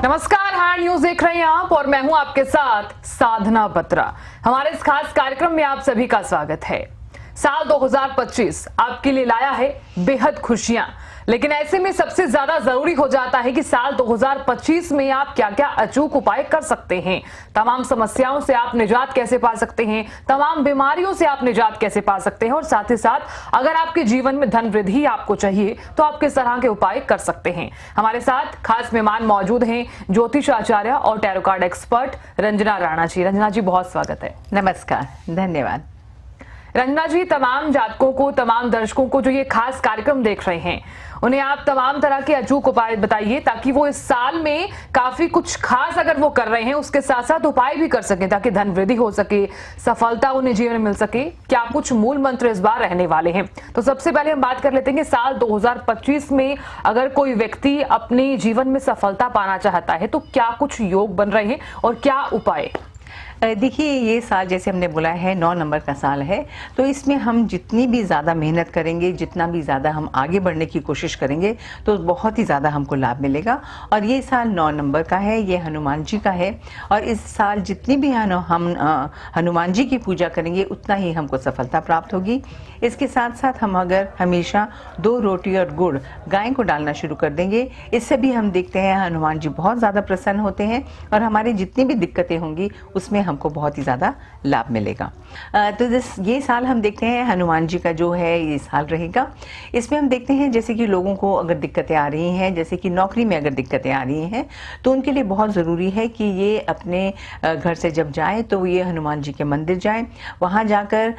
नमस्कार, hard news देख रहे हैं आप और मैं हूं आपके साथ साधना बत्रा। हमारे इस खास कार्यक्रम में आप सभी का स्वागत है। साल 2025 आपके लिए लाया है बेहद खुशियां, लेकिन ऐसे में सबसे ज्यादा जरूरी हो जाता है कि साल 2025 में आप क्या क्या अचूक उपाय कर सकते हैं। तमाम समस्याओं से आप निजात कैसे पा सकते हैं, तमाम बीमारियों से आप निजात कैसे पा सकते हैं, और साथ ही साथ अगर आपके जीवन में धन वृद्धि आपको चाहिए तो आप किस तरह के उपाय कर सकते हैं। हमारे साथ खास मेहमान मौजूद हैं, ज्योतिष आचार्य और tarot card expert Ranjana Rana ji. Ranjana ji, बहुत स्वागत है। नमस्कार, धन्यवाद। रंजना जी, तमाम जातकों को, तमाम दर्शकों को जो ये खास कार्यक्रम देख रहे हैं, उन्हें आप तमाम तरह के अचूक उपाय बताइए ताकि वो इस साल में काफी कुछ खास अगर वो कर रहे हैं उसके साथ साथ उपाय भी कर सकें ताकि धन वृद्धि हो सके, सफलता उन्हें जीवन में मिल सके। क्या कुछ मूल मंत्र इस बार रहने वाले हैं? तो सबसे पहले हम बात कर लेते हैं कि साल 2025 में अगर कोई व्यक्ति अपने जीवन में सफलता पाना चाहता है तो क्या कुछ योग बन रहे हैं और क्या उपाय? देखिए, ये साल जैसे हमने बोला है 9 नंबर का साल है, तो इसमें हम जितनी भी ज़्यादा मेहनत करेंगे, जितना भी ज़्यादा हम आगे बढ़ने की कोशिश करेंगे तो बहुत ही ज़्यादा हमको लाभ मिलेगा। और ये साल 9 नंबर का है, ये हनुमान जी का है, और इस साल जितनी भी हम हनुमान जी की पूजा करेंगे उतना ही हमको सफलता प्राप्त होगी। इसके साथ साथ हम अगर हमेशा 2 रोटी और गुड़ गाय को डालना शुरू कर देंगे, इससे भी हम देखते हैं हनुमान जी बहुत ज़्यादा प्रसन्न होते हैं और हमारी जितनी भी दिक्कतें होंगी उसमें हमको बहुत ही ज़्यादा लाभ मिलेगा। तो ये साल हम देखते हैं हनुमान जी का जो है ये साल रहेगा। इसमें हम देखते हैं जैसे कि लोगों को अगर दिक्कतें आ रही हैं, जैसे कि नौकरी में अगर दिक्कतें आ रही हैं, तो उनके लिए बहुत ज़रूरी है कि ये अपने घर से जब जाएं तो ये हनुमान जी के मंदिर जाएं, वहाँ जाकर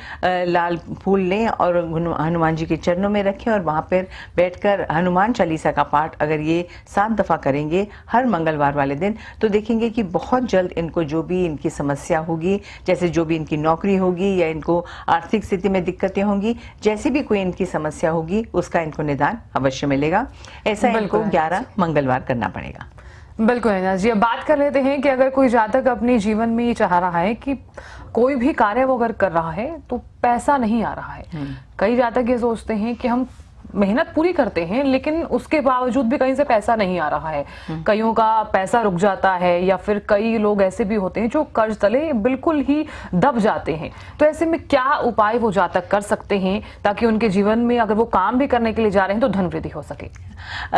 लाल फूल लें और हनुमान जी के चरणों में रखें और वहाँ पर बैठकर हनुमान चालीसा का पाठ अगर ये 7 दफ़ा करेंगे हर मंगलवार वाले दिन, तो देखेंगे कि बहुत जल्द इनको जो भी इनकी समस्या होगी, जैसे जो भी इनकी नौकरी होगी या इनको आर्थिक स्थिति में दिक्कतें होंगी, जैसी भी कोई इनकी समस्या होगी उसका इनको निदान अवश्य मिलेगा। ऐसा इनको 11 मंगलवार करना पड़ेगा। बिल्कुल है जी। अब बात कर लेते हैं कि अगर कोई जातक अपने जीवन में ये चाह रहा है कि कोई भी कार्य वो अगर कर रहा है तो पैसा नहीं आ रहा है। कई जातक ये सोचते हैं कि हम मेहनत पूरी करते हैं लेकिन उसके बावजूद भी कहीं से पैसा नहीं आ रहा है। कईयों का पैसा रुक जाता है या फिर कई लोग ऐसे भी होते हैं जो कर्ज तले बिल्कुल ही दब जाते हैं। तो ऐसे में क्या उपाय वो जातक कर सकते हैं ताकि उनके जीवन में अगर वो काम भी करने के लिए जा रहे हैं तो धन वृद्धि हो सके?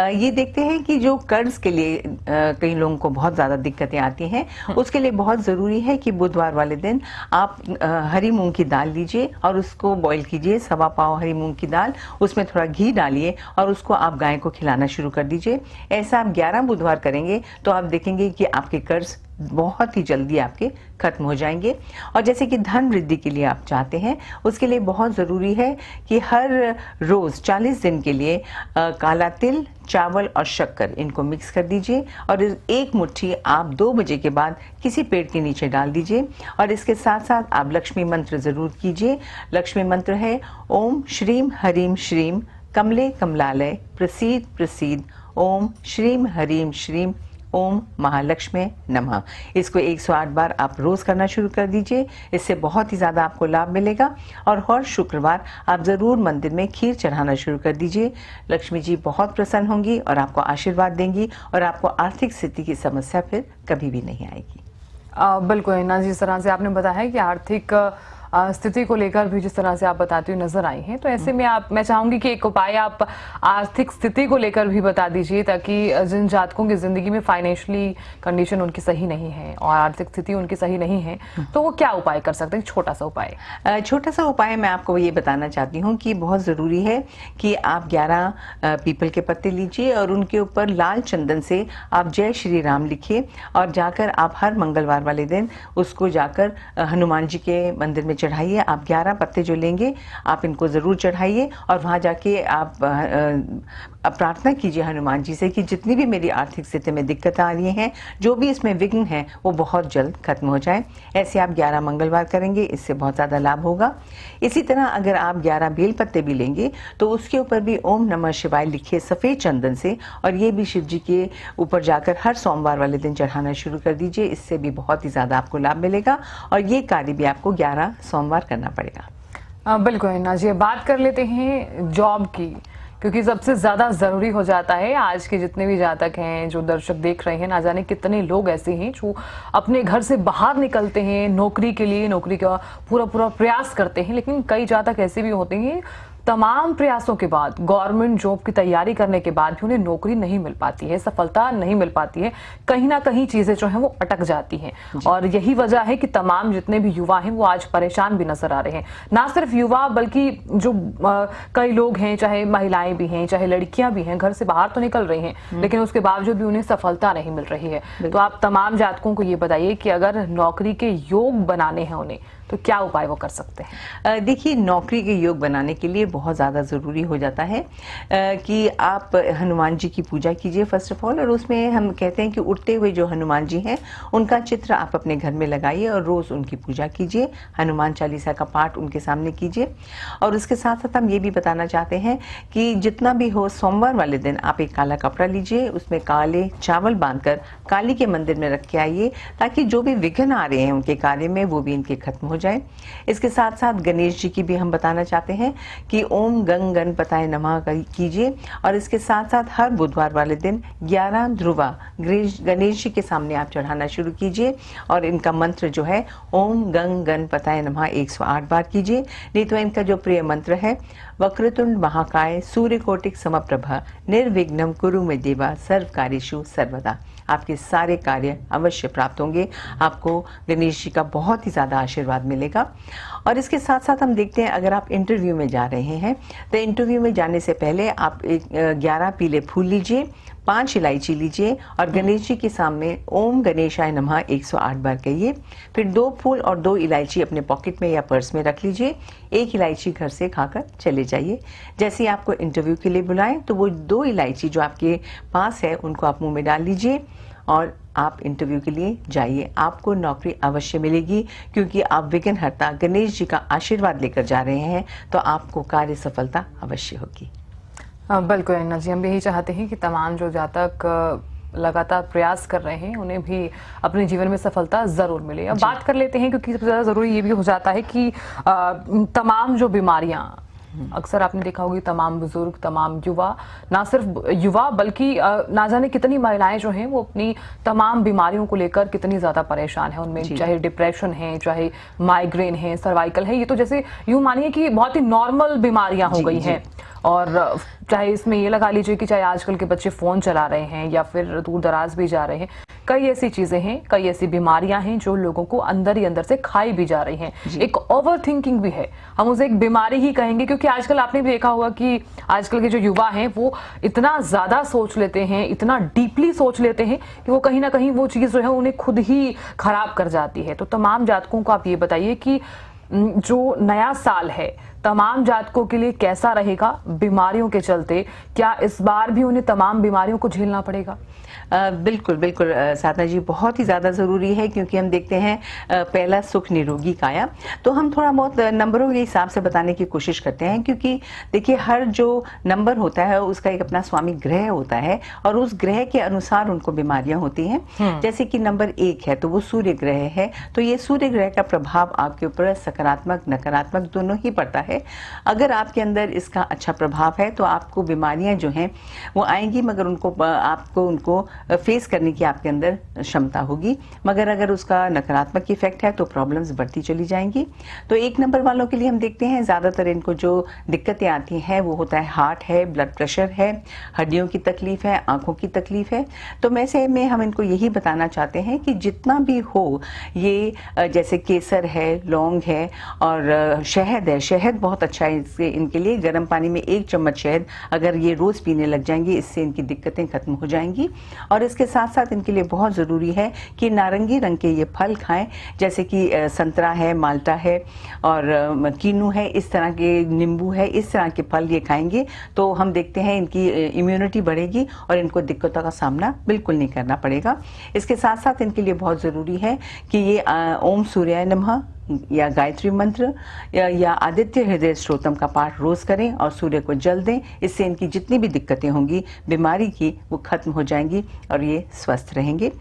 ये देखते हैं कि जो कर्ज के लिए कई लोगों को बहुत ज़्यादा दिक्कतें आती हैं, उसके लिए बहुत ज़रूरी है कि बुधवार वाले दिन आप हरी मूंग की दाल लीजिए और उसको बॉईल कीजिए, 1.25 पाव हरी मूंग की दाल, उसमें थोड़ा घी डालिए और उसको आप गाय को खिलाना शुरू कर दीजिए। ऐसा आप 11 बुधवार करेंगे तो आप देखेंगे कि आपके कर्ज बहुत ही जल्दी आपके खत्म हो जाएंगे। और जैसे कि धन वृद्धि के लिए आप चाहते हैं, उसके लिए बहुत ज़रूरी है कि हर रोज़ 40 दिन के लिए काला तिल, चावल और शक्कर इनको मिक्स कर दीजिए और 1 मुट्ठी आप 2 बजे के बाद किसी पेड़ के नीचे डाल दीजिए। और इसके साथ साथ आप लक्ष्मी मंत्र ज़रूर कीजिए। लक्ष्मी मंत्र है ओम श्रीम हरीम श्रीम कमले कमलालय प्रसीद प्रसीद ओम श्रीम हरीम श्रीम ओम महालक्ष्मी नमः। इसको 108 बार आप रोज करना शुरू कर दीजिए, इससे बहुत ही ज़्यादा आपको लाभ मिलेगा। और हर शुक्रवार आप ज़रूर मंदिर में खीर चढ़ाना शुरू कर दीजिए। लक्ष्मी जी बहुत प्रसन्न होंगी और आपको आशीर्वाद देंगी और आपको आर्थिक स्थिति की समस्या फिर कभी भी नहीं आएगी। बिल्कुल ना, जिस तरह से आपने बताया कि आर्थिक स्थिति को लेकर भी जिस तरह से आप बताती हुई नजर आई हैं, तो ऐसे में मैं चाहूंगी कि एक उपाय आप आर्थिक स्थिति को लेकर भी बता दीजिए ताकि जिन जातकों की जिंदगी में फाइनेंशियली कंडीशन उनकी सही नहीं है और आर्थिक स्थिति उनकी सही नहीं है तो वो क्या उपाय कर सकते हैं? छोटा सा उपाय। छोटा सा उपाय मैं आपको ये बताना चाहती हूँ कि बहुत ज़रूरी है कि आप 11 पीपल के पत्ते लीजिए और उनके ऊपर लाल चंदन से आप जय श्री राम लिखिए और जाकर आप हर मंगलवार वाले दिन उसको जाकर हनुमान जी के मंदिर में चढ़ाइए। आप 11 पत्ते जो लेंगे आप इनको ज़रूर चढ़ाइए और वहाँ जाके आप प्रार्थना कीजिए हनुमान जी से कि जितनी भी मेरी आर्थिक स्थिति में दिक्कत आ रही हैं, जो भी इसमें विघ्न है वो बहुत जल्द खत्म हो जाए। ऐसे आप 11 मंगलवार करेंगे, इससे बहुत ज़्यादा लाभ होगा। इसी तरह अगर आप 11 बेल पत्ते भी लेंगे तो उसके ऊपर भी ओम नमः शिवाय लिखिए सफ़ेद चंदन से और ये भी शिव जी के ऊपर जाकर हर सोमवार वाले दिन चढ़ाना शुरू कर दीजिए। इससे भी बहुत ही ज़्यादा आपको लाभ मिलेगा और ये कार्य भी आपको 11 सोमवार करना पड़ेगा। बिल्कुल ना जी। बात कर लेते हैं जॉब की क्योंकि सबसे ज्यादा जरूरी हो जाता है। आज के जितने भी जातक हैं, जो दर्शक देख रहे हैं, ना जाने कितने लोग ऐसे हैं जो अपने घर से बाहर निकलते हैं नौकरी के लिए, नौकरी का पूरा पूरा प्रयास करते हैं, लेकिन कई जातक ऐसे भी होते हैं तमाम प्रयासों के बाद, गवर्नमेंट जॉब की तैयारी करने के बाद भी उन्हें नौकरी नहीं मिल पाती है, सफलता नहीं मिल पाती है, कहीं ना कहीं चीजें जो हैं वो अटक जाती हैं। और यही वजह है कि तमाम जितने भी युवा हैं वो आज परेशान भी नजर आ रहे हैं। ना सिर्फ युवा बल्कि जो कई लोग हैं, चाहे महिलाएं भी हैं, चाहे लड़कियां भी हैं, घर से बाहर तो निकल रही हैं लेकिन उसके बावजूद भी उन्हें सफलता नहीं मिल रही है। तो आप तमाम जातकों को ये बताइए कि अगर नौकरी के योग बनाने हैं उन्हें, तो क्या उपाय वो कर सकते हैं? देखिए, नौकरी के योग बनाने के लिए बहुत ज़्यादा ज़रूरी हो जाता है कि आप हनुमान जी की पूजा कीजिए फर्स्ट ऑफ ऑल। और उसमें हम कहते हैं कि उठते हुए जो हनुमान जी हैं उनका चित्र आप अपने घर में लगाइए और रोज़ उनकी पूजा कीजिए, हनुमान चालीसा का पाठ उनके सामने कीजिए। और उसके साथ साथ हम ये भी बताना चाहते हैं कि जितना भी हो, सोमवार वाले दिन आप एक काला कपड़ा लीजिए, उसमें काले चावल बांधकर काली के मंदिर में रख के आइए, ताकि जो भी विघ्न आ रहे हैं उनके कार्य में वो भी इनके खत्म हो जाए। इसके साथ साथ गणेश जी की भी हम बताना चाहते हैं कि ओम गंग गणपताय नमः कीजिए। और इसके साथ साथ हर बुधवार वाले दिन 11 ध्रुवा गणेश जी के सामने आप चढ़ाना शुरू कीजिए। और इनका मंत्र जो है ओम गंग गणपताय नमः 108 बार कीजिए। नहीं तो इनका जो प्रिय मंत्र है वक्रतुंड महाकाय सूर्यकोटिक समप्रभा निर्विघ्नं कुरु मे देवा सर्वकार्येषु सर्वदा। आपके सारे कार्य अवश्य प्राप्त होंगे, आपको गणेश जी का बहुत ही ज़्यादा आशीर्वाद मिलेगा। और इसके साथ साथ हम देखते हैं, अगर आप इंटरव्यू में जा रहे हैं तो इंटरव्यू में जाने से पहले आप 11 पीले फूल लीजिए, 5 इलायची लीजिए और गणेश जी के सामने ओम गणेशाय नमः 108 बार कहिए। फिर 2 फूल और 2 इलायची अपने पॉकेट में या पर्स में रख लीजिए। 1 इलायची घर से खाकर चले जाइए। जैसे ही आपको इंटरव्यू के लिए बुलाएं तो वो 2 इलायची जो आपके पास है उनको आप मुंह में डाल लीजिए और आप इंटरव्यू के लिए जाइए। आपको नौकरी अवश्य मिलेगी, क्योंकि आप विघ्नहर्ता गणेश जी का आशीर्वाद लेकर जा रहे हैं, तो आपको कार्य सफलता अवश्य होगी। बिल्कुल अन्ना जी, हम यही चाहते हैं कि तमाम जो जातक लगातार प्रयास कर रहे हैं उन्हें भी अपने जीवन में सफलता जरूर मिले। अब बात कर लेते हैं, क्योंकि सबसे ज्यादा जरूरी ये भी हो जाता है कि तमाम जो बीमारियां, अक्सर आपने देखा होगी तमाम बुजुर्ग, तमाम युवा, ना सिर्फ युवा बल्कि ना जाने कितनी महिलाएं जो हैं वो अपनी तमाम बीमारियों को लेकर कितनी ज्यादा परेशान है। उनमें चाहे डिप्रेशन है, चाहे माइग्रेन है, सर्वाइकल है, ये तो जैसे यूं मानिए कि बहुत ही नॉर्मल बीमारियां हो गई हैं। और चाहे इसमें ये लगा लीजिए कि चाहे आजकल के बच्चे फोन चला रहे हैं या फिर दूर दराज भी जा रहे हैं, कई ऐसी चीजें हैं, कई ऐसी बीमारियां हैं जो लोगों को अंदर ही अंदर से खाई भी जा रही हैं। एक ओवर थिंकिंग भी है, हम उसे एक बीमारी ही कहेंगे, क्योंकि आजकल आपने भी देखा होगा कि आजकल के जो युवा हैं वो इतना ज्यादा सोच लेते हैं, इतना डीपली सोच लेते हैं कि वो कहीं ना कहीं वो चीज जो है उन्हें खुद ही खराब कर जाती है। तो तमाम जातकों को आप ये बताइए कि जो नया साल है तमाम जातकों के लिए कैसा रहेगा बीमारियों के चलते? क्या इस बार भी उन्हें तमाम बीमारियों को झेलना पड़ेगा? बिल्कुल बिल्कुल साधना जी, बहुत ही ज़्यादा ज़रूरी है, क्योंकि हम देखते हैं पहला सुख निरोगी काया। तो हम थोड़ा बहुत नंबरों के हिसाब से बताने की कोशिश करते हैं, क्योंकि देखिए हर जो नंबर होता है उसका एक अपना स्वामी ग्रह होता है और उस ग्रह के अनुसार उनको बीमारियां होती हैं। जैसे कि नंबर 1 है तो वो सूर्य ग्रह है, तो ये सूर्य ग्रह का प्रभाव आपके ऊपर सकारात्मक नकारात्मक दोनों ही पड़ता है। अगर आपके अंदर इसका अच्छा प्रभाव है तो आपको बीमारियां जो हैं वो आएंगी, मगर उनको फेस करने की आपके अंदर क्षमता होगी। मगर अगर उसका नकारात्मक इफेक्ट है तो प्रॉब्लम्स बढ़ती चली जाएंगी। तो 1 नंबर वालों के लिए हम देखते हैं ज़्यादातर इनको जो दिक्कतें आती हैं वो होता है हार्ट है, ब्लड प्रेशर है, हड्डियों की तकलीफ है, आंखों की तकलीफ है। तो वैसे में हम इनको यही बताना चाहते हैं कि जितना भी हो ये जैसे केसर है, लौंग है और शहद है। शहद बहुत अच्छा है इनके लिए। गर्म पानी में 1 चम्मच शहद अगर ये रोज़ पीने लग जाएंगे, इससे इनकी दिक्कतें खत्म हो जाएंगी। और इसके साथ साथ इनके लिए बहुत ज़रूरी है कि नारंगी रंग के ये फल खाएं, जैसे कि संतरा है, माल्टा है और कीनू है, इस तरह के नींबू है, इस तरह के फल ये खाएंगे तो हम देखते हैं इनकी इम्यूनिटी बढ़ेगी और इनको दिक्कतों का सामना बिल्कुल नहीं करना पड़ेगा। इसके साथ साथ इनके लिए बहुत ज़रूरी है कि ये ओम सूर्याय नमः या गायत्री मंत्र या आदित्य हृदय स्तोत्रम का पाठ रोज करें और सूर्य को जल दें। इससे इनकी जितनी भी दिक्कतें होंगी बीमारी की वो खत्म हो जाएंगी और ये स्वस्थ रहेंगे।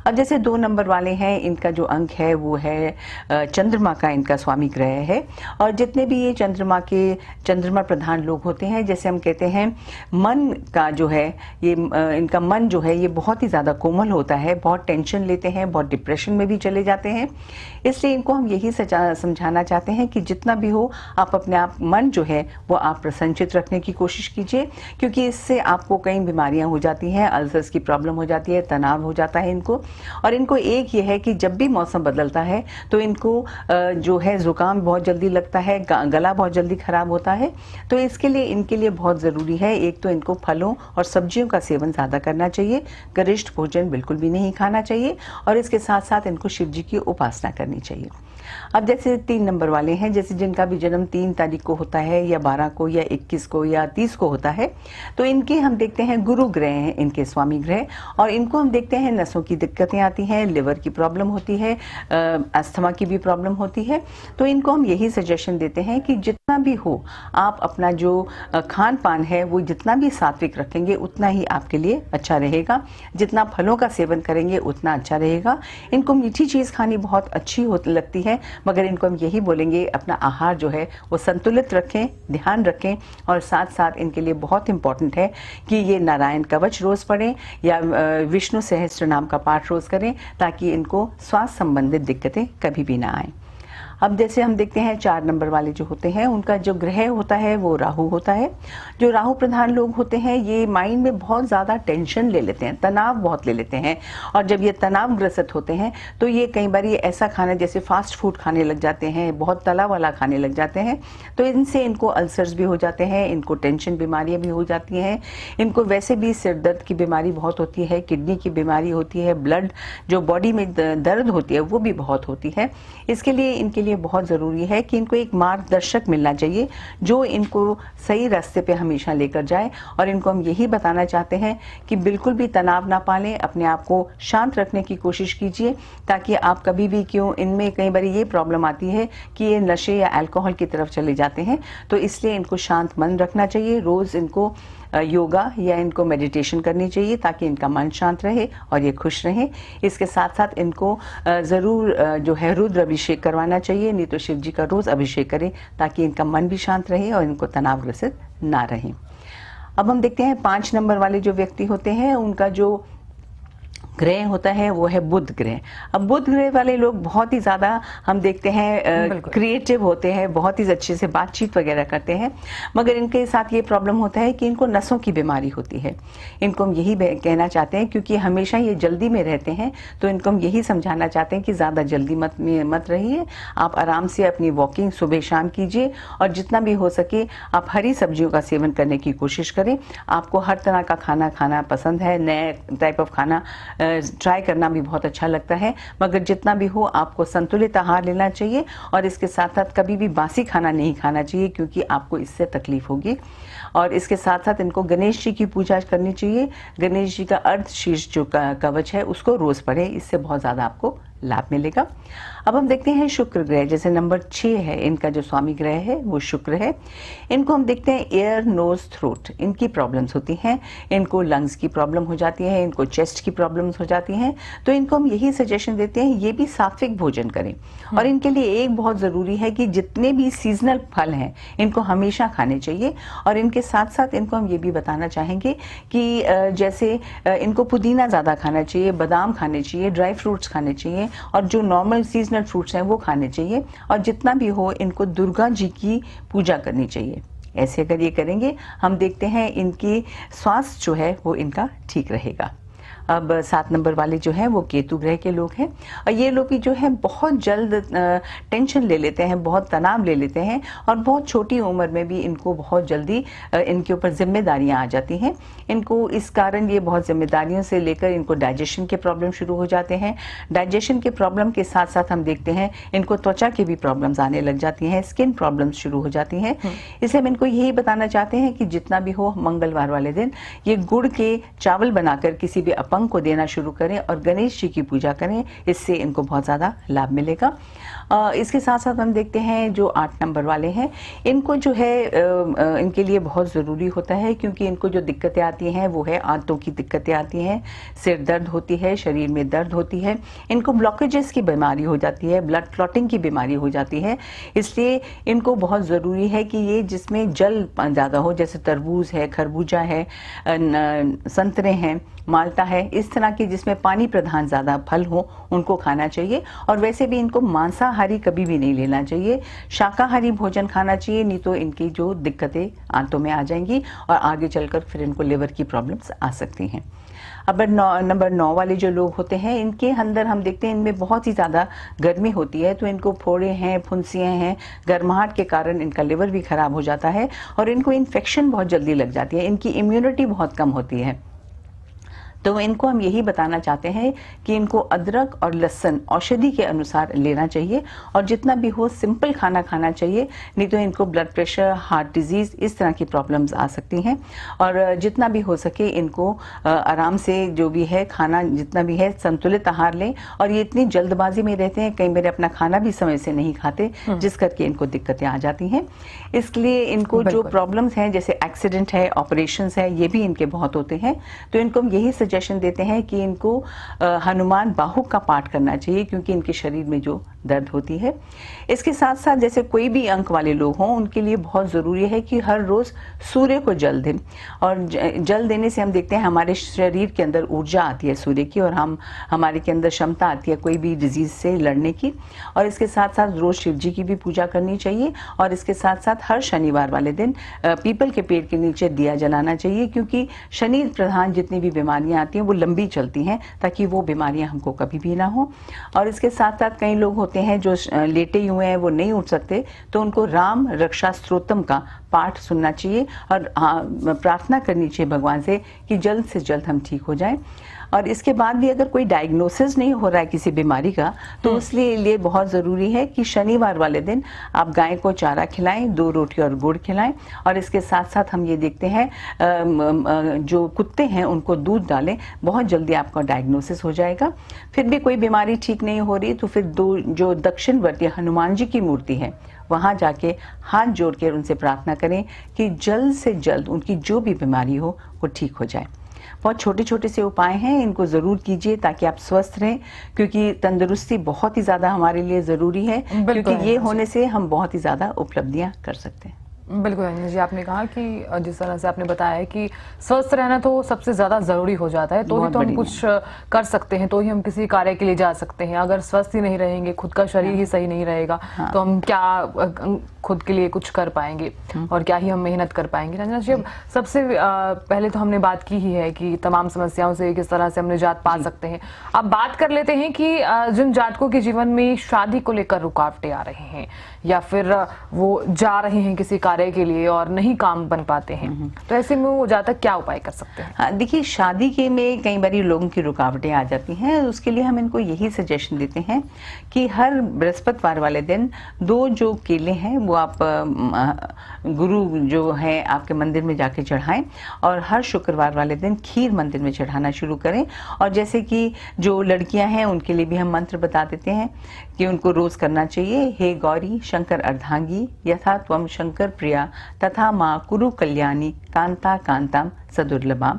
अब जैसे 2 नंबर वाले हैं, इनका जो अंक है वो है चंद्रमा का, इनका स्वामी ग्रह है। और जितने भी ये चंद्रमा प्रधान लोग होते हैं, जैसे हम कहते हैं मन का जो है ये इनका मन जो है ये बहुत ही ज़्यादा कोमल होता है, बहुत टेंशन लेते हैं, बहुत डिप्रेशन में भी चले जाते हैं। इसलिए इनको हम यही समझाना चाहते हैं कि जितना भी हो आप अपने आप मन जो है वो आप प्रसन्नचित रखने की कोशिश कीजिए, क्योंकि इससे आपको कई बीमारियां हो जाती हैं, अल्सर्स की प्रॉब्लम हो जाती है, तनाव हो जाता है इनको। और इनको एक ये है कि जब भी मौसम बदलता है तो इनको जो है जुकाम बहुत जल्दी लगता है, गला बहुत जल्दी खराब होता है। तो इसके लिए इनके लिए बहुत ज़रूरी है, एक तो इनको फलों और सब्जियों का सेवन ज़्यादा करना चाहिए, गरिष्ठ भोजन बिल्कुल भी नहीं खाना चाहिए, और इसके साथ साथ इनको शिव जी की उपासना करनी चाहिए। अब जैसे 3 नंबर वाले हैं, जैसे जिनका भी जन्म 3 तारीख को होता है या 12 को या 21 को या 30 को होता है, तो इनके हम देखते हैं गुरु ग्रह हैं इनके स्वामी ग्रह, और इनको हम देखते हैं नसों की दिक्कतें आती हैं, लिवर की प्रॉब्लम होती है, अस्थमा की भी प्रॉब्लम होती है। तो इनको हम यही सजेशन देते हैं कि जितना भी हो आप अपना जो खान पान है वो जितना भी सात्विक रखेंगे उतना ही आपके लिए अच्छा रहेगा, जितना फलों का सेवन करेंगे उतना अच्छा रहेगा। इनको मीठी चीज़ खानी बहुत अच्छी लगती है, मगर इनको हम यही बोलेंगे अपना आहार जो है वो संतुलित रखें, ध्यान रखें, और साथ साथ इनके लिए बहुत इंपॉर्टेंट है कि ये नारायण कवच रोज़ पढ़ें या विष्णु सहस्त्र नाम का पाठ रोज़ करें, ताकि इनको स्वास्थ्य संबंधित दिक्कतें कभी भी ना आएं। अब जैसे हम देखते हैं 4 नंबर वाले जो होते हैं, उनका जो ग्रह होता है वो राहु होता है। जो राहु प्रधान लोग होते हैं ये माइंड में बहुत ज़्यादा टेंशन ले लेते हैं, तनाव बहुत ले लेते हैं, और जब ये तनाव ग्रसित होते हैं तो ये कई बार ये ऐसा खाना जैसे फास्ट फूड खाने लग जाते हैं, बहुत तला वाला खाने लग जाते हैं। तो इनसे इनको अल्सर्स भी हो जाते हैं, इनको टेंशन बीमारियाँ भी हो जाती हैं, इनको वैसे भी सिर दर्द की बीमारी बहुत होती है, किडनी की बीमारी होती है, ब्लड जो बॉडी में दर्द होती है वो भी बहुत होती है। इसके लिए इनके लिए बहुत ज़रूरी है कि इनको एक मार्गदर्शक मिलना चाहिए जो इनको सही रास्ते पे हमेशा लेकर जाए। और इनको हम यही बताना चाहते हैं कि बिल्कुल भी तनाव ना पालें, अपने आप को शांत रखने की कोशिश कीजिए, ताकि आप कभी भी इनमें कई बार ये प्रॉब्लम आती है कि ये नशे या अल्कोहल की तरफ चले जाते हैं। तो इसलिए इनको शांत मन रखना चाहिए, रोज़ इनको योगा या इनको मेडिटेशन करनी चाहिए ताकि इनका मन शांत रहे और ये खुश रहें। इसके साथ साथ इनको ज़रूर जो है रुद्र अभिषेक करवाना चाहिए, नहीं तो शिव जी का रोज़ अभिषेक करें ताकि इनका मन भी शांत रहे और इनको तनावग्रसित ना रहें। अब हम देखते हैं 5 नंबर वाले जो व्यक्ति होते हैं उनका जो ग्रह होता है वो है बुध ग्रह। अब बुध ग्रह वाले लोग बहुत ही ज़्यादा हम देखते हैं क्रिएटिव होते हैं, बहुत ही अच्छे से बातचीत वगैरह करते हैं, मगर इनके साथ ये प्रॉब्लम होता है कि इनको नसों की बीमारी होती है। इनको हम यही कहना चाहते हैं, क्योंकि हमेशा ये जल्दी में रहते हैं, तो इनको हम यही समझाना चाहते हैं कि ज़्यादा जल्दी मत रहिए, आप आराम से अपनी वॉकिंग सुबह शाम कीजिए, और जितना भी हो सके आप हरी सब्जियों का सेवन करने की कोशिश करें। आपको हर तरह का खाना खाना पसंद है, नए टाइप ऑफ खाना ट्राई करना भी बहुत अच्छा लगता है, मगर जितना भी हो आपको संतुलित आहार लेना चाहिए, और इसके साथ साथ कभी भी बासी खाना नहीं खाना चाहिए, क्योंकि आपको इससे तकलीफ होगी। और इसके साथ साथ इनको गणेश जी की पूजा करनी चाहिए। गणेश जी का अर्धशीर्ष जो कवच है उसको रोज़ पढ़ें, इससे बहुत ज़्यादा आपको लाभ मिलेगा। अब हम देखते हैं शुक्र ग्रह, जैसे नंबर 6 है, इनका जो स्वामी ग्रह है वो शुक्र है। इनको हम देखते हैं एयर नोज थ्रोट, इनकी प्रॉब्लम्स होती हैं, इनको लंग्स की प्रॉब्लम हो जाती है, इनको चेस्ट की प्रॉब्लम्स हो जाती हैं। तो इनको हम यही सजेशन देते हैं ये भी सात्विक भोजन करें। और इनके लिए एक बहुत ज़रूरी है कि जितने भी सीजनल फल हैं इनको हमेशा खाने चाहिए। और इनके साथ साथ इनको हम ये भी बताना चाहेंगे कि जैसे इनको पुदीना ज़्यादा खाना चाहिए, बादाम खाने चाहिए, ड्राई फ्रूट्स खाने चाहिए, और जो नॉर्मल सीजनल फ्रूट्स हैं वो खाने चाहिए। और जितना भी हो इनको दुर्गा जी की पूजा करनी चाहिए। ऐसे अगर ये करेंगे हम देखते हैं इनकी स्वास्थ्य जो है वो इनका ठीक रहेगा। अब 7 नंबर वाले जो हैं वो केतु ग्रह के लोग हैं, और ये लोग भी जो है बहुत जल्द टेंशन ले लेते हैं, बहुत तनाव ले लेते हैं, और बहुत छोटी उम्र में भी इनको बहुत जल्दी इनके ऊपर जिम्मेदारियां आ जाती हैं। इनको इस कारण ये बहुत जिम्मेदारियों से लेकर इनको डाइजेशन के प्रॉब्लम शुरू हो जाते हैं। डाइजेशन के प्रॉब्लम के साथ साथ हम देखते हैं इनको त्वचा की भी प्रॉब्लम्स आने लग जाती हैं, स्किन प्रॉब्लम्स शुरू हो जाती हैं। इसलिए हम इनको यही बताना चाहते हैं कि जितना भी हो मंगलवार वाले दिन ये गुड़ के चावल बनाकर किसी भी अपंग को देना शुरू करें और गणेश जी की पूजा करें, इससे इनको बहुत ज़्यादा लाभ मिलेगा। इसके साथ साथ हम देखते हैं जो 8 नंबर वाले हैं, इनको जो है इनके लिए बहुत ज़रूरी होता है, क्योंकि इनको जो दिक्कतें आती हैं वो है आंतों की दिक्कतें आती हैं, सिर दर्द होती है, शरीर में दर्द होती है, इनको ब्लॉकेजेस की बीमारी हो जाती है, ब्लड क्लॉटिंग की बीमारी हो जाती है। इसलिए इनको बहुत ज़रूरी है कि ये जिसमें जल ज़्यादा हो, जैसे तरबूज है, खरबूजा है, संतरे हैं, माल्टा है, इस तरह के जिसमें पानी प्रधान ज़्यादा फल हो उनको खाना चाहिए। और वैसे भी इनको मांसाहारी कभी भी नहीं लेना चाहिए, शाकाहारी भोजन खाना चाहिए, नहीं तो इनकी जो दिक्कतें आंतों में आ जाएंगी और आगे चलकर फिर इनको लिवर की प्रॉब्लम्स आ सकती हैं। अब नंबर 9 वाले जो लोग होते हैं, इनके अंदर हम देखते हैं इनमें बहुत ही ज़्यादा गर्मी होती है, तो इनको फोड़े हैं, फुंसियाँ हैं, गर्माहट के कारण इनका लिवर भी खराब हो जाता है और इनको इन्फेक्शन बहुत जल्दी लग जाती है, इनकी इम्यूनिटी बहुत कम होती है। तो इनको हम यही बताना चाहते हैं कि इनको अदरक और लहसुन औषधि के अनुसार लेना चाहिए और जितना भी हो सिंपल खाना खाना चाहिए, नहीं तो इनको ब्लड प्रेशर, हार्ट डिजीज़, इस तरह की प्रॉब्लम्स आ सकती हैं। और जितना भी हो सके इनको आराम से जो भी है खाना जितना भी है संतुलित आहार लें। और ये इतनी जल्दबाजी में रहते हैं, कई बार अपना खाना भी समय से नहीं खाते, जिस करके इनको दिक्कतें आ जाती हैं। इसलिए इनको जो प्रॉब्लम्स हैं जैसे एक्सीडेंट है, ऑपरेशंस है, ये भी इनके बहुत होते हैं। तो इनको हम यही सजेशन देते हैं कि इनको हनुमान बाहुक का पाठ करना चाहिए, क्योंकि इनके शरीर में जो दर्द होती है। इसके साथ साथ जैसे कोई भी अंक वाले लोग हों, उनके लिए बहुत ज़रूरी है कि हर रोज़ सूर्य को जल दें। और जल देने से हम देखते हैं हमारे शरीर के अंदर ऊर्जा आती है सूर्य की, और हमारे के अंदर क्षमता आती है कोई भी डिजीज़ से लड़ने की। और इसके साथ साथ रोज़ शिव जी की भी पूजा करनी चाहिए। और इसके साथ साथ हर शनिवार वाले दिन पीपल के पेड़ के नीचे दिया जलाना चाहिए, क्योंकि शनि प्रधान जितनी भी बीमारियां आती हैं वो लंबी चलती हैं, ताकि वो बीमारियां हमको कभी भी ना हो। और इसके साथ साथ कई लोग होते हैं जो लेटे हुए हैं, वो नहीं उठ सकते, तो उनको राम रक्षा स्तोत्रम का पाठ सुनना चाहिए और प्रार्थना करनी चाहिए भगवान से कि जल्द से जल्द हम ठीक हो जाएं। और इसके बाद भी अगर कोई डायग्नोसिस नहीं हो रहा है किसी बीमारी का, तो उसके लिए बहुत ज़रूरी है कि शनिवार वाले दिन आप गाय को चारा खिलाएं, 2 रोटी और गुड़ खिलाएं। और इसके साथ साथ हम ये देखते हैं जो कुत्ते हैं उनको दूध डालें, बहुत जल्दी आपका डायग्नोसिस हो जाएगा। फिर भी कोई बीमारी ठीक नहीं हो रही, तो फिर जो दक्षिणवर्ती हनुमान जी की मूर्ति है वहाँ जाके हाथ जोड़ के उनसे प्रार्थना करें कि जल्द से जल्द उनकी जो भी बीमारी हो वो ठीक हो जाए। बहुत छोटे छोटे से उपाय हैं, इनको ज़रूर कीजिए ताकि आप स्वस्थ रहें, क्योंकि तंदुरुस्ती बहुत ही ज़्यादा हमारे लिए ज़रूरी है, क्योंकि ये होने से हम बहुत ही ज़्यादा उपलब्धियां कर सकते हैं। बिल्कुल अंजना जी, आपने कहा कि जिस तरह से आपने बताया है कि स्वस्थ रहना तो सबसे ज्यादा जरूरी हो जाता है, तो ही तो हम कुछ कर सकते हैं, तो ही हम किसी कार्य के लिए जा सकते हैं। अगर स्वस्थ ही नहीं रहेंगे, खुद का शरीर ही सही नहीं रहेगा, तो हम क्या खुद के लिए कुछ कर पाएंगे और क्या ही हम मेहनत कर पाएंगे। अंजना जी, अब सबसे पहले तो हमने बात की ही है कि तमाम समस्याओं से किस तरह से हम निजात पा सकते हैं। अब बात कर लेते हैं कि जिन जातकों के जीवन में शादी को लेकर रुकावटें आ रहे हैं या फिर वो जा रहे हैं किसी कार्य के लिए और नहीं काम बन पाते हैं, तो ऐसे में वो जातक क्या उपाय कर सकते हैं? हाँ, देखिए शादी के में कई बार लोगों की रुकावटें आ जाती हैं। उसके लिए हम इनको यही सजेशन देते हैं कि हर बृहस्पतिवार वाले दिन 2 जो केले हैं वो आप गुरु जो है आपके मंदिर में जाके चढ़ाएं, और हर शुक्रवार वाले दिन खीर मंदिर में चढ़ाना शुरू करें। और जैसे कि जो लड़कियां हैं उनके लिए भी हम मंत्र बता देते हैं कि उनको रोज करना चाहिए, हे गौरी शंकर अर्धांगी यथा त्वम शंकर प्रिया तथा माँ कुरु कल्याणी कांता कांताम सदुर्लभाम।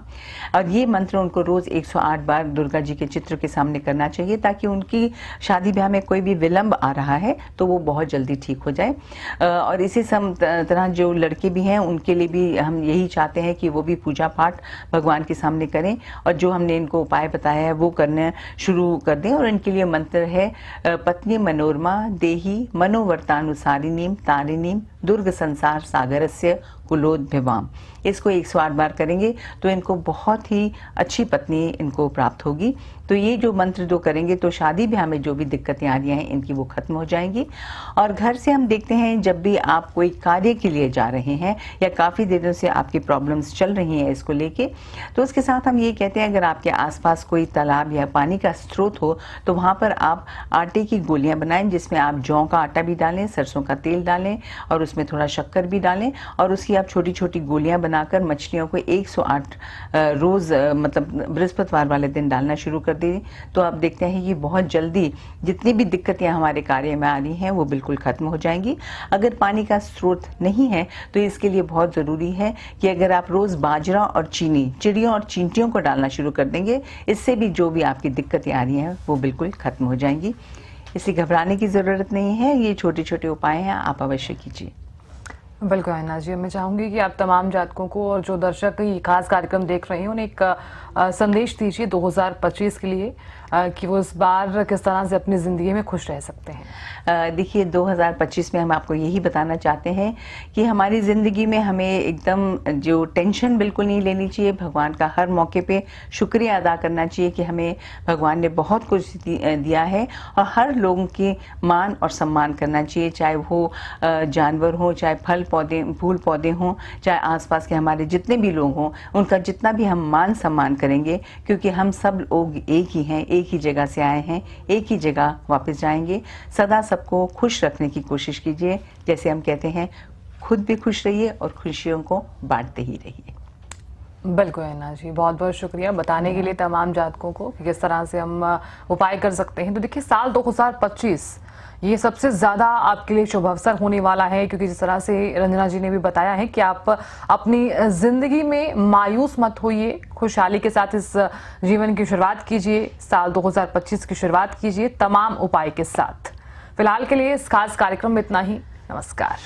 और ये मंत्र उनको रोज 108 बार दुर्गा जी के चित्र के सामने करना चाहिए, ताकि उनकी शादी ब्याह में कोई भी विलंब आ रहा है तो वो बहुत जल्दी ठीक हो जाए। और इसी तरह जो लड़के भी हैं उनके लिए भी हम यही चाहते हैं कि वो भी पूजा पाठ भगवान के सामने करें, और जो हमने इनको उपाय बताया है वो करने शुरू कर दें। और इनके लिए मंत्र है पत्नी मनोरमा देही मनोवर्तानुसारिणीम तारिणीम दुर्ग संसार सागरस्य कुलोद्भवाम। इसको 108 बार करेंगे तो इनको बहुत ही अच्छी पत्नी इनको प्राप्त होगी। तो ये जो मंत्र जो करेंगे तो शादी ब्याह में जो भी दिक्कतें आ रही हैं इनकी वो खत्म हो जाएंगी। और घर से हम देखते हैं जब भी आप कोई कार्य के लिए जा रहे हैं या काफ़ी दिनों से आपकी प्रॉब्लम्स चल रही हैं इसको लेके, तो उसके साथ हम ये कहते हैं अगर आपके आसपास कोई तालाब या पानी का स्रोत हो तो वहाँ पर आप आटे की गोलियाँ बनाएं, जिसमें आप जौ का आटा भी डालें, सरसों का तेल डालें और उस उसमें थोड़ा शक्कर भी डालें और उसकी आप छोटी छोटी गोलियां बनाकर मछलियों को 108 रोज़ मतलब बृहस्पतिवार वाले दिन डालना शुरू कर दें। तो आप देखते हैं कि बहुत जल्दी जितनी भी दिक्कतें हमारे कार्य में आ रही हैं वो बिल्कुल ख़त्म हो जाएंगी। अगर पानी का स्रोत नहीं है तो इसके लिए बहुत ज़रूरी है कि अगर आप रोज़ बाजरा और चीनी चिड़ियों और चींटियों को डालना शुरू कर देंगे, इससे भी जो भी आपकी दिक्कतें आ रही हैं वो बिल्कुल ख़त्म हो जाएंगी। इसलिए घबराने की ज़रूरत नहीं है, ये छोटे छोटे उपाय हैं, आप अवश्य कीजिए। बिल्कुल अविनाश जी, मैं चाहूंगी कि आप तमाम जातकों को और जो दर्शक ये खास कार्यक्रम देख रहे हैं उन्हें एक संदेश दीजिए 2025 के लिए कि वो इस बार किस तरह से अपनी ज़िंदगी में खुश रह सकते हैं। देखिए 2025 में हम आपको यही बताना चाहते हैं कि हमारी ज़िंदगी में हमें एकदम जो टेंशन बिल्कुल नहीं लेनी चाहिए। भगवान का हर मौके पे शुक्रिया अदा करना चाहिए कि हमें भगवान ने बहुत कुछ दिया है और हर लोगों के मान और सम्मान करना चाहिए, चाहे वो जानवर हों, चाहे फल पौधे फूल पौधे हों, चाहे आसपास के हमारे जितने भी लोग हों, उनका जितना भी हम मान सम्मान करेंगे, क्योंकि हम सब लोग एक ही हैं, एक ही जगह से आए हैं, एक ही जगह वापस जाएंगे। सदा सबको खुश रखने की कोशिश कीजिए। जैसे हम कहते हैं, खुद भी खुश रहिए और खुशियों को बांटते ही रहिए। बिल्कुल अविनाश जी, बहुत बहुत शुक्रिया बताने के लिए तमाम जातकों को कि किस तरह से हम उपाय कर सकते हैं। तो देखिए साल 2025 ये सबसे ज़्यादा आपके लिए शुभ अवसर होने वाला है, क्योंकि जिस तरह से रंजना जी ने भी बताया है कि आप अपनी ज़िंदगी में मायूस मत होइए, खुशहाली के साथ इस जीवन की शुरुआत कीजिए, साल 2025 की शुरुआत कीजिए तमाम उपाय के साथ। फिलहाल के लिए इस खास कार्यक्रम में इतना ही। नमस्कार।